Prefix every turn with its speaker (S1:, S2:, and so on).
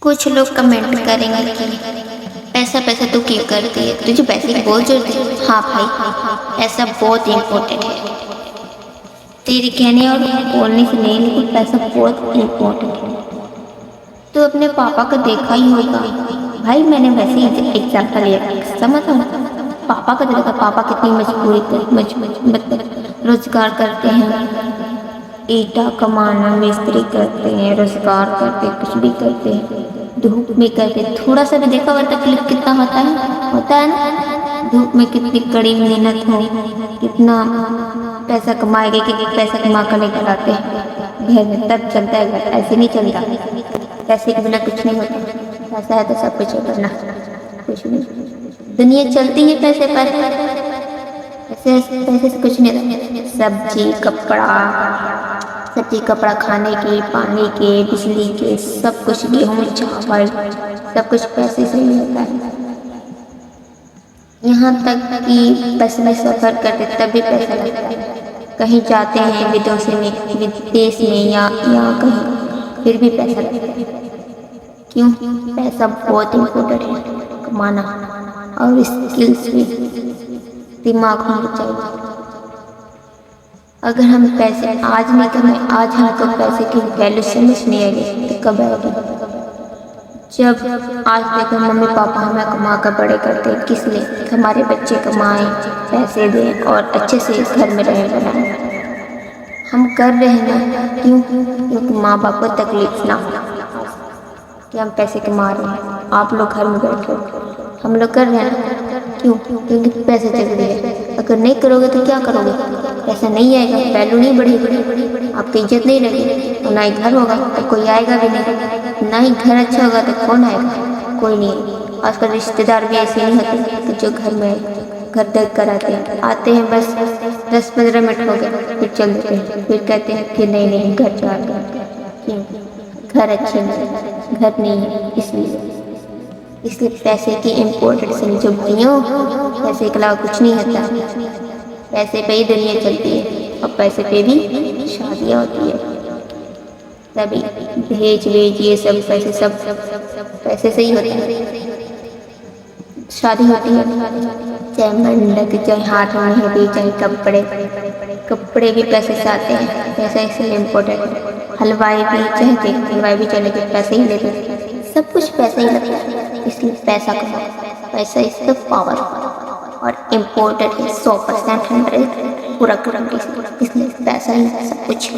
S1: کچھ لوگ کمنٹ کریں گے کہ پیسہ پیسہ تو کیوں کرتی ہے، تجھے پیسے کی بہت ضرورت ہے۔ ہاں بھائی، پیسہ بہت امپورٹنٹ ہے، تیرے کہنے اور بولنے سے نہیں، لیکن پیسہ بہت امپورٹنٹ ہے۔ تو اپنے پاپا کو دیکھا ہی ہوگا بھائی، میں نے ویسے ہی ایگزامپل لیا، سمجھا پاپا کو دیکھا، پاپا کتنی مطلب روزگار کرتے ہیں، اینٹا کمانا، مستری کرتے ہیں، روزگار کرتے، کچھ بھی کرتے ہیں، دھوپ میں کرتے، تھوڑا سا بھی دیکھا ہوا تکلیف کتنا ہوتا ہے نا، دھوپ میں کتنی کڑی محنت ہو، کتنا پیسہ کمائے گا، کتنا پیسہ کما کر لے کر آتے ہیں گھر میں، تب چلتا ہے گھر، ایسے نہیں چلتا، پیسے کے بنا کچھ نہیں ہوتا، پیسہ ہے تو سب کچھ ہے، ورنہ کچھ نہیں۔ دنیا چلتی ہے پیسے پر، پیسے سے کچھ نہیں ہوتا، سبزی کپڑا کھانے کے، پانی کے، بجلی کے، سب کچھ، گیہوں چاول، سب کچھ پیسے سے ہی ہوتا ہے۔ یہاں تک کہ بس میں سفر کرتے تب بھی پیسہ لگتا ہے، کہیں جاتے ہیں ودیش میں یا کہیں، پھر بھی پیسہ لگتا ہے۔ کیوں؟ پیسہ بہت امپورٹنٹ ہے، کمانا، اور اسکلز بھی، دماغ ہونا چاہیے۔ اگر ہم پیسے آج نہیں کمائیں، آج ہم کو پیسے کی ویلیو سمجھ نہیں آئے گی تو کب آئے گی؟ جب آج دیکھو ممی پاپا ہمیں کما کر بڑے کرتے ہیں، کس لیے؟ ہمارے بچے کمائیں، پیسے دیں اور اچھے سے گھر میں رہیں بنائیں۔ ہم کر رہے ہیں نا، کیونکہ ماں باپ کو تکلیف نہ ہو کہ ہم پیسے کما رہے ہیں، آپ لوگ گھر میں بیٹھے ہو، ہم لوگ کر رہے ہیں نا، کیوں؟ کیونکہ پیسے ضروری ہے۔ اگر نہیں کرو گے تو کیا کرو گے؟ پیسہ نہیں آئے گا، ویلیو نہیں بڑھے گی، آپ کی عزت نہیں رہے گی، اور نہ ہی گھر ہوگا تو کوئی آئے گا بھی نہیں، نہ ہی گھر اچھا ہوگا تو کون آئے گا؟ کوئی نہیں۔ آج کل رشتے دار بھی ایسے نہیں ہوتے کہ جو گھر میں گھر دیکھ کر آتے ہیں، بس 10-15 منٹ ہو گئے پھر چل دیتے ہیں، پھر کہتے ہیں کہ نہیں گھر جا رہے ہیں۔ کیوں؟ گھر اچھے نہیں، گھر نہیں ہے، اس لیے پیسے کی امپورٹنٹ سمجھو بھائیوں، پیسے کے علاوہ کچھ نہیں ہوتا، پیسے پہ ہی دنیا چلتی ہے، اور پیسے پہ بھی شادیاں ہوتی ہے، تبھی دہیج ویج یہ سب پیسے، سب پیسے سے ہی ہوتا ہے، شادی ہوتی ہے، چاہے منڈپ، چاہے ہاتھ میں مہندی، چاہے کپڑے بھی پیسے سے آتے ہیں، پیسہ اس لیے امپورٹنٹ ہے۔ حلوائی بھی، چاہے کیک حلوائی بھی چلے گئے، پیسے ہی لیتے، سب کچھ پیسہ ہی لگتا ہے، اس لیے پیسہ کماؤ، پیسہ اس سے پاور اور امپورٹنٹ ہے، 100% 100 پورا کریں گے، اس لیے پیسہ ہی سب کچھ۔